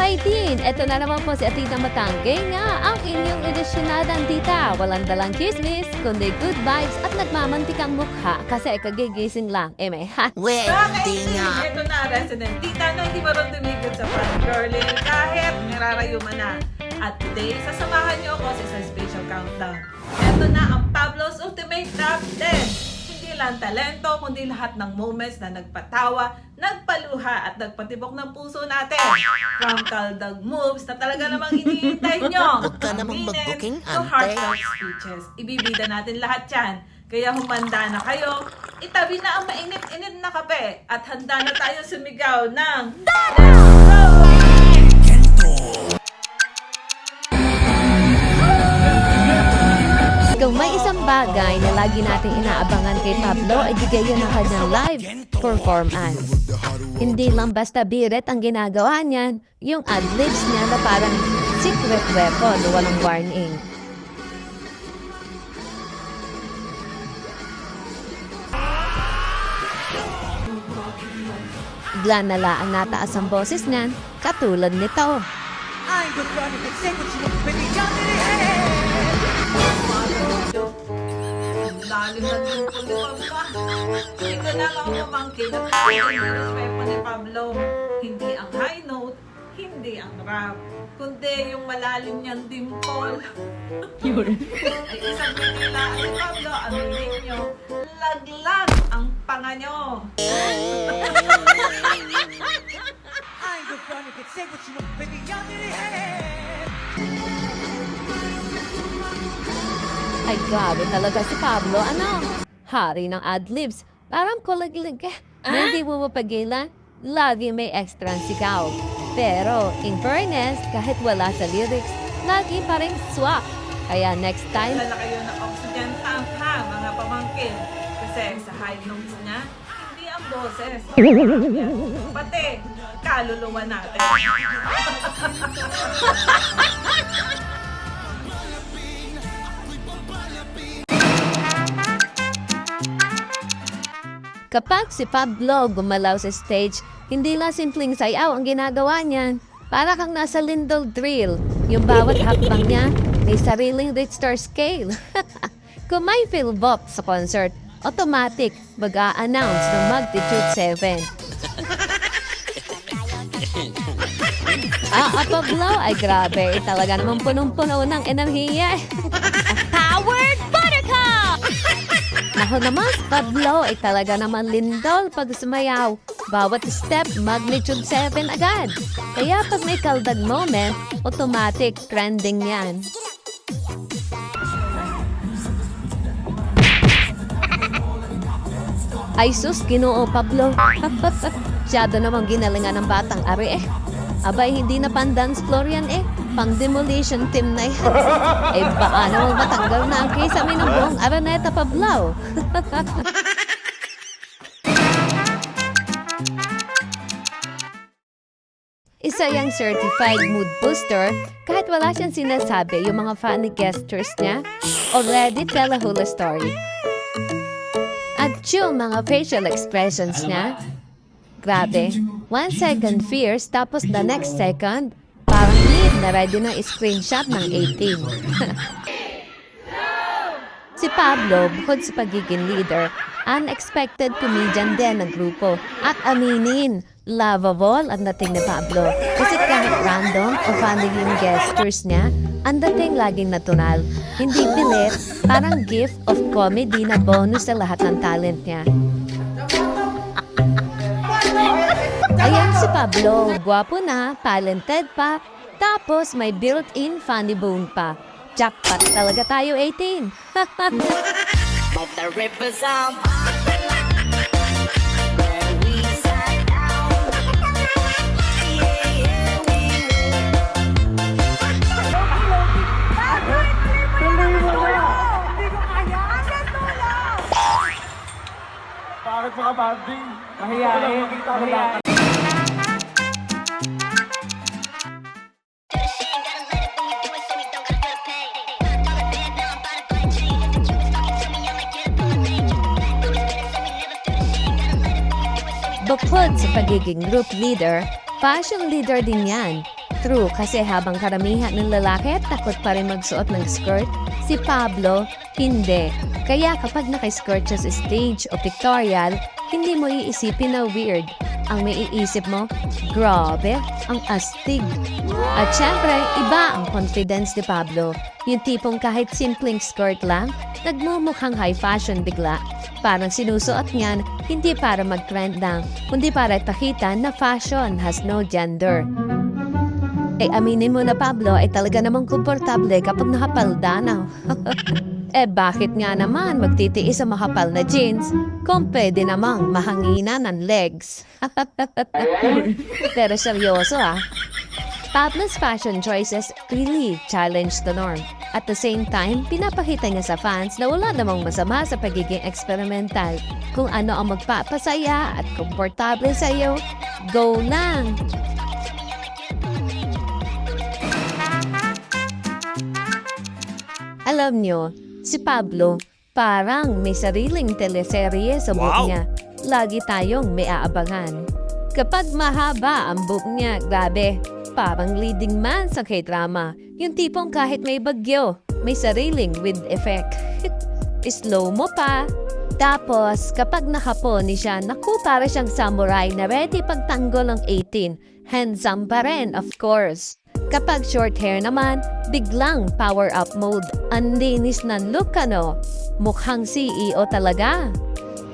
18, eto na naman po si Atita Matangge nga ang inyong edisyonadang tita. Walang dalang chismis, kundi good vibes at nagmamantikang mukha kasi kagigising lang. May hat. Pwede nga. Ito na, resident tita na hindi marunong tumigil sa fangirling kahit nararayuman na. At today, sasamahan niyo ako sa isang special countdown. Ito na ang Pablo's Ultimate Top 10. Hindi lang talento, kundi lahat ng moments na nagpatawa, nagpaluha at nagpatibok ng puso natin. From kaldag moves na talaga namang iniintay nyo. Huwag ka namang Aminin mag-booking, to ante. heartfelt speeches. Ibibida natin lahat yan. Kaya humanda na kayo, itabi na ang mainit-init na kape at handa na tayo sumigaw ng Let's go! Kung may isang bagay na lagi nating inaabangan kay Pablo ay bigay yun ang kanyang live performance. Hindi lang basta biret ang ginagawa niyan, yung ad-libs niya na parang secret weapon, walang warning. Bigla na laang nataas ang boses niyan, katulad nito. I'm the one who can say what you want, baby. Got me in Lalim na din po ni Pablo. Ikaw na lang mamangkin at respeto ni Pablo. Hindi ang high note, hindi ang rap, kundi yung malalim niyang dimple. Ay isang pinilaan ni Pablo, aminin niyo, laglag ang panga niyo. I'm the one who can say what you want, baby. Got me in Ay, grabe talaga si Pablo. Ano? Hari ng ad-libs. Parang kulaglig eh. Na hindi mo mapagilan, lagi may extra sigaw. Pero, in fairness, kahit wala sa lyrics, lagi pa rin swak. Kaya next time, Wala na kayo ng oxygen tank ha, mga pamangkin. Kasi sa high notes niya, hindi ang boses. Pati, kaluluwa natin. kapag si Pablo gumalaw sa stage, hindi lang simpleng sayaw ang ginagawa niyan. Para kang nasa Lindol Drill. Yung bawat hakbang niya, may sariling Richter scale. Kung may feel bop sa concert, automatic mag-a-announce ng Magnitude 7. Pablo, ay grabe. Talaga naman punong-puno ng enerhiya. Powered Buttercup! Naho naman, Pablo ay talaga naman lindol pag sumayaw. Bawat step, Magnitude 7 agad. Kaya pag may kaldag moment, automatic trending yan. Ay sus, Ginoo Pablo. Siyado namang ginalingan ng batang ari eh. Abay, hindi na pang dance floor yan eh. Pang demolition team na yan. Eh baka namang matanggal na ang kisame ng buong Araneta Pablo. Isa yung certified mood booster kahit wala siyang sinasabi yung mga funny gestures niya already tell a whole story. At yung mga facial expressions niya, grabe, 1 second fierce tapos the next second, parang need na ready na screenshot ng 18. Si Pablo, bukod sa pagiging leader, unexpected comedian din ng grupo. At aminin, lovable ang dating ni Pablo. Kasi kahit random o funny yung gestures niya, ang dating laging natural. Hindi pilit, parang gift of comedy na bonus sa lahat ng talent niya. Ayan si Pablo, gwapo na, talented pa, tapos may built-in funny bone pa. Jackpot talaga tayo, 18. But the river's on where we sat down. Yeah, yeah, we Bakit mga banding? Mahihain. Bukod sa pagiging group leader, fashion leader din yan. True, kasi habang karamihan ng lalaki takot pa rin magsuot ng skirt, si Pablo, hindi. Kaya kapag naka-skirt siya sa stage o pictorial, hindi mo iisipin na weird. Ang may iisip mo, grabe, ang astig. At syempre, iba ang confidence ni Pablo. Yung tipong kahit simpleng skirt lang, nagmumukhang high fashion bigla. Parang sinusuot niyan, hindi para mag-trend lang, kundi para ipakita na fashion has no gender. Aminin mo na Pablo ay talaga namang komportable kapag nakapalda na. Bakit nga naman magtitiis sa makapal na jeans kung pwede namang mahangina ng legs? Pero seryoso Pablo's fashion choices really challenge the norm. At the same time, pinapakita niya sa fans na wala namang masama sa pagiging experimental. Kung ano ang magpapasaya at komportable sa iyo, go lang! Alam nyo, si Pablo, parang may sariling teleserye sa buhok niya. Lagi tayong may aabangan. Kapag mahaba ang buhok niya, grabe, parang leading man sa K-drama. Yung tipong kahit may bagyo, may sariling wind effect. Slow mo pa. Tapos, kapag nakaponi siya, naku, para siyang samurai na ready pagtanggol ng 18. Handsome pa rin, of course. Kapag short hair naman, biglang power up mode. Ang linis ng look Mukhang CEO talaga.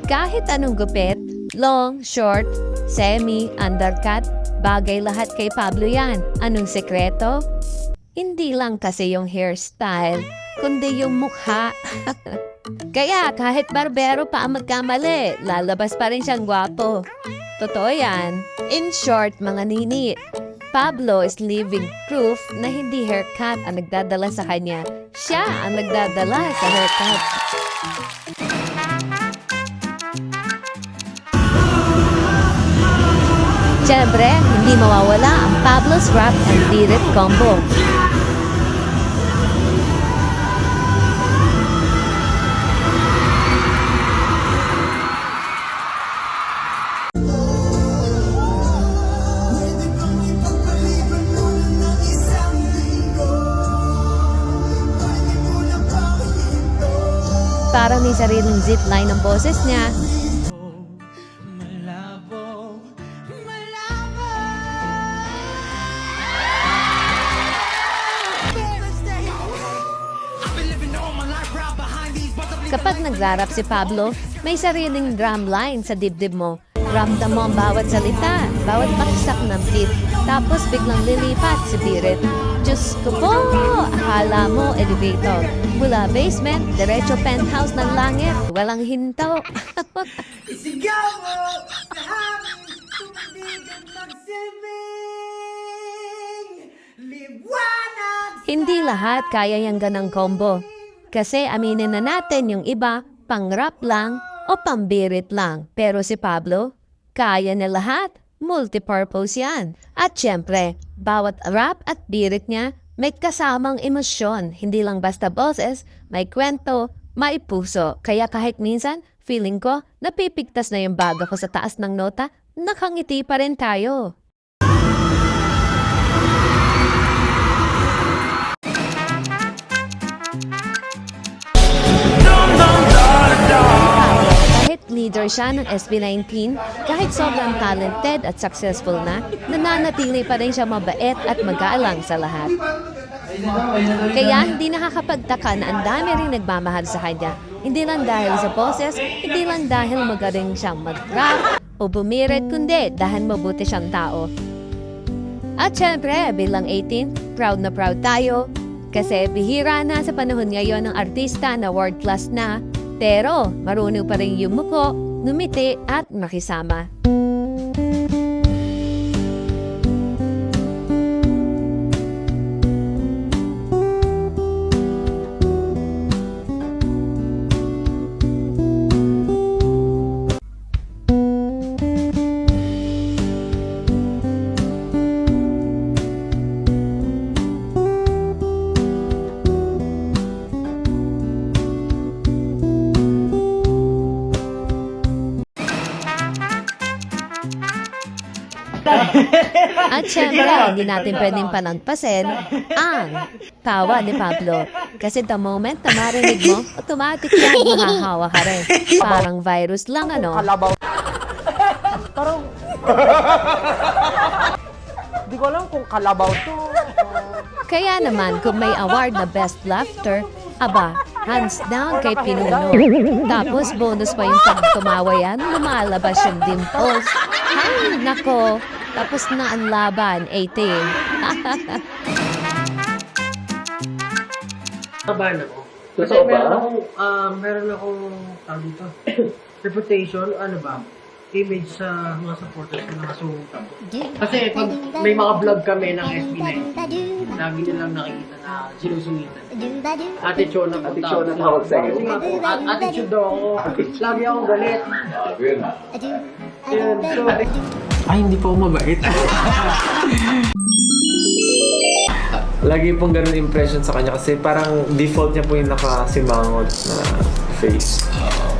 Kahit anong gupit, long, short, semi, undercut, bagay lahat kay Pablo yan. Anong sekreto? Hindi lang kasi yung hairstyle, kundi yung mukha. Kaya kahit barbero pa ang magkamali, lalabas pa rin siyang gwapo. Totoo yan. In short, mga nini, Pablo is living proof na hindi haircut ang nagdadala sa kanya. Siya ang nagdadala sa haircut. Siyempre, hindi mawawala ang Pablo's Rap and Beat It combo. Para may sariling zipline ang boses niya. Malabo. Kapag nagrarap si Pablo, may sariling drum line sa dibdib mo. Ramdam mo ang bawat salita, bawat baksak ng beat, tapos biglang lilipat si Birit. Diyos ko po! Akala mo elevator. Mula basement, diretso penthouse ng langit. Walang hinto. Isigaw mo sa hangin, tumindig at magsilbing liwanag. Hindi lahat kaya yung ganang combo. Kasi aminin na natin yung iba, pang-rap lang o pambirit lang. Pero si Pablo, kaya niya lahat. Multipurpose yan. At syempre, bawat rap at birit niya may kasamang emosyon. Hindi lang basta boses, may kwento, may puso. Kaya kahit minsan, feeling ko, napipigtas na yung baga ko sa taas ng nota, nakangiti pa rin tayo. Kahit leader siya ng SB19, kahit sobrang talented at successful na, nananatili pa rin siya mabait at mag-aalang sa lahat. Kaya hindi nakakapagtaka na ang dami rin nagmamahal sa kanya. Hindi lang dahil sa boses, hindi lang dahil magaling siyang mag-rap o bumirit, kundi dahil mabuti siyang tao. At syempre, bilang 18, proud na proud tayo. Kasi bihira na sa panahon ngayon ng artista na world class na, pero marunong pa rin yumuko, numiti at makisama. At syempre, hindi natin pwedeng palampasin ang tawa ni Pablo. Kasi the moment na marinig mo, automatic yan, mahahawa ka rin. Parang virus lang, ano? Kalabaw. Parang... Hindi ko alam kung kalabaw to. Kaya naman, kung may award na Best Laughter, aba, hands down kay Pinuno. Tapos bonus pa yung pag tumawa yan, lumalabas yung dimples. Ay, nako, tapos na ang laban, 18. Kabahan ako. Kasi meron akong tawag dito, reputation, ano ba, image sa mga supporters ko na kasungkat ko. Kasi pag may mga vlog kami ng SB9, lagi nilang nakikita na sinusungitan. Ate Chona po tawag sa'yo. Attitude daw ako. Lagi akong galit. Yun, so, ay, hindi po ako mabait. Lagi pong ganun impression sa kanya kasi parang default niya po yung nakasimangot na face.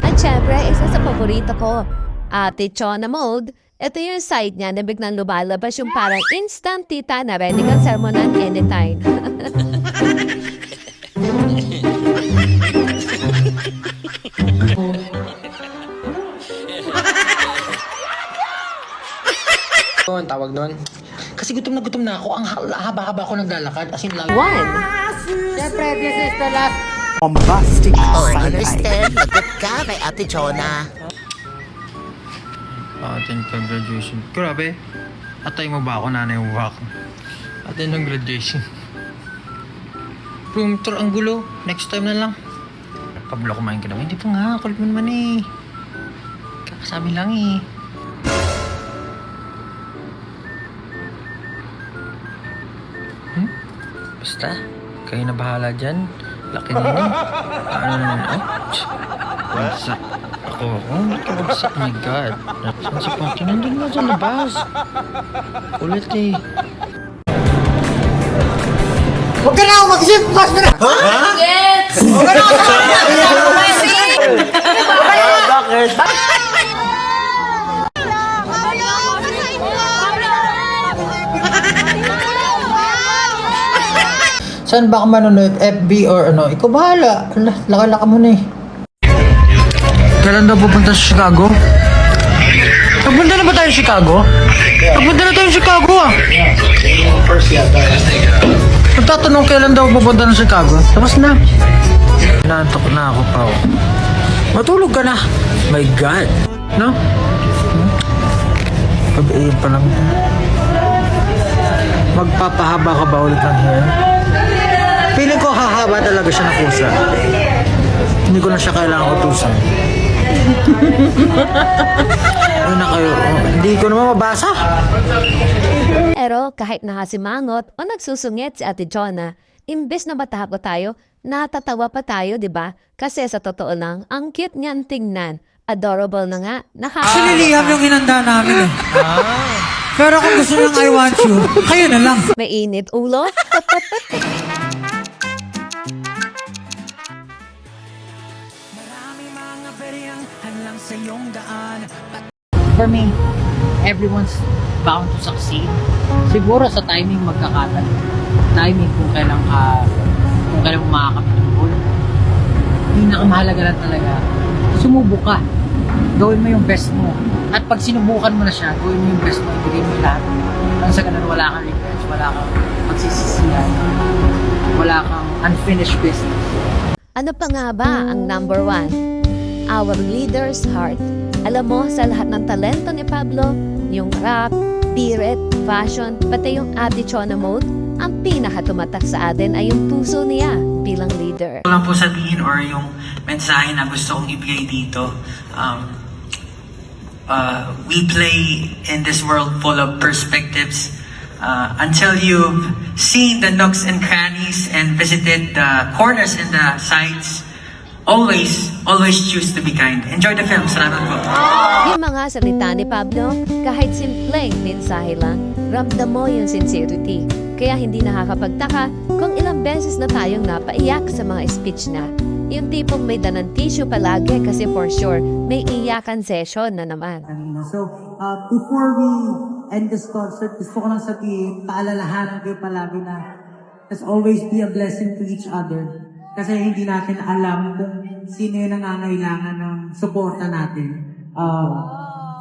At syempre, isa sa paborito ko, Ate Chona Mode. Ito yung side niya na biglang lumalabas yung parang instant tita na ready kang sermonan anytime. Ang tawag nun. Kasi gutom na ako. Ang haba-haba ako naglalakad. As in, lagi. 1. Siyempre, this is the last. Bombastic Understand? Lagot ka kay Ate Chona. Attend ka graduation. Grabe. Atay mo ba ako, nanay mo ba ako? Attend ng graduation. Room tour, ang gulo. Next time na lang. Pablo, kumain ka naman. Hindi pa nga, kulit mo naman eh. Kakasabi lang eh. Basta, kayo na bahala dyan. Laki na yun. Paano naman? Bagsak. Ako. Bagsak. Oh my God. Saan si Ponky? Nandun nga sa labas. Ulit eh. Huwag ka na ako mag-isip! Bukas mo na! Bakit? Saan ba ka manonood? FB or ano? Ikaw bahala. Laka-laka mo na eh. Kailan daw pupunta sa Chicago? Pupunta na ba tayo sa Chicago? Pupunta na tayo sa Chicago ah! Magtatanong kailan daw pupunta na sa Chicago? Tapos na. Naantok na ako pa. Matulog ka na. My God. No? Pag-iin pa lang. Magpapahaba ka ba ulit ng hair? Feeling ko hahaba talaga siya na kusa. Hindi ko na siya kailangan utusan. Ay na kayo. Hindi ko naman mabasa. Pero kahit nakasimangot o nagsusungit si Ate Chona, imbes na matakot tayo, natatawa pa tayo, di ba? Kasi sa totoo lang, ang cute niyan tingnan. Adorable na nga. Siniliham yung hinanda namin eh. Pero kung gusto ng I want you, kayo na lang. May init ulo. For me, everyone's bound to succeed. Siguro sa timing magkakatan. Timing kung kailan mo makakapit ng goal. Pinakamahalaga lang talaga. Sumubok ka. Gawin mo yung best mo. At pag sinubukan mo na siya, gawin mo yung best mo. Ibigay mo yung lahat. Nang sa ganun, wala kang regrets. Wala kang pagsisisihan. Wala kang unfinished business. Ano pa nga ba ang number 1? Our leader's heart. Alam mo, sa lahat ng talento ni Pablo, yung rap, spirit, fashion, pati yung Ate Chona Mode, ang pinakatumatak sa atin ay yung puso niya bilang leader. Ito lang po sabihin or yung mensahe na gusto kong ibigay dito. We play in this world full of perspectives. Until you've seen the nooks and crannies and visited the corners and the sides, always choose to be kind. Enjoy the film. Salamat po. Yung mga salita ni Pablo, kahit simpleng mensahe lang, ramdam mo yung sincerity. Kaya hindi nakakapagtaka kung ilang beses na tayong napaiyak sa mga speech na. Yung tipong may danang tissue palagi kasi for sure, may iyakan session na naman. So, before we end this concert, gusto ko lang sabihin, paalalahanan kayo palagi na let's always be a blessing to each other. Kasi hindi natin alam kung sino yung nangangailangan ng suporta natin.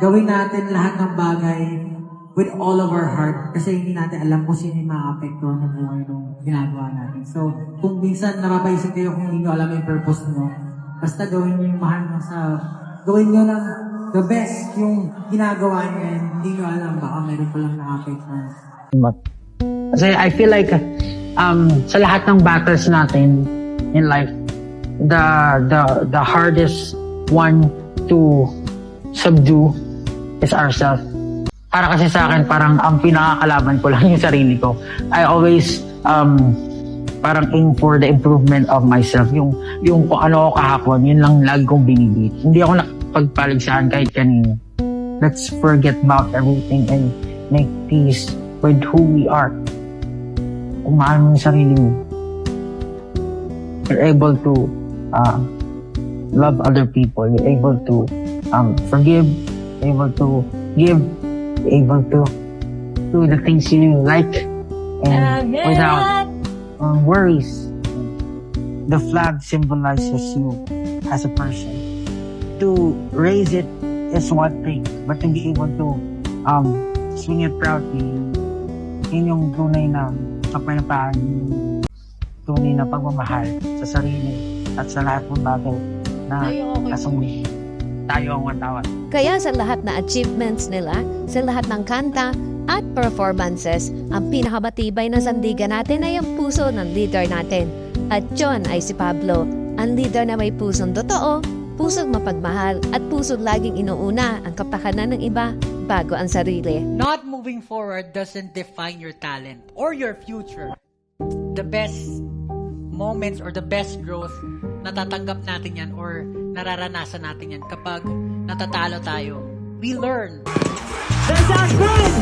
Gawin natin lahat ng bagay with all of our heart kasi hindi natin alam kung sino yung maapektuhan ng buhay ng ginagawa natin. So, kung minsan napapaisip kayo kung hindi nyo alam yung purpose nyo, basta gawin nyo yung mahal mo gawin nyo lang the best yung ginagawa nyo and hindi nyo alam baka meron pa lang naapektuhan. Kasi I feel like sa lahat ng battles natin in life, the hardest one to subdue is ourselves. Para kasi sa akin, parang ang pinakakalaban ko lang yung sarili ko. I always parang aim for the improvement of myself. Yung kung ano ako kahapon, yun lang lagi kong binibit. Hindi ako nakapagpaligsahan kahit kanino. Let's forget about everything and make peace with who we are. Kung mahal mo yung sarili mo, you're able to love other people. You're able to forgive, able to give, able to do the things you like and without worries. The flag symbolizes you as a person. To raise it is one thing, but to be able to swing it proudly, yun yung tunay na kapayapaan, tunay na pagmamahal sa sarili at sa lahat ng bagay na kasumuli. Tayo ang matawad. Kaya sa lahat na achievements nila, sa lahat ng kanta at performances, ang pinakamatibay na sandigan natin ay ang puso ng leader natin. At yun ay si Pablo, ang leader na may pusong totoo, pusong mapagmahal at pusong laging inuuna ang kapakanan ng iba bago ang sarili. Not moving forward doesn't define your talent or your future. The best moments or the best growth, natatanggap natin yan or nararanasan natin yan kapag natatalo tayo. We learn. There's our friend!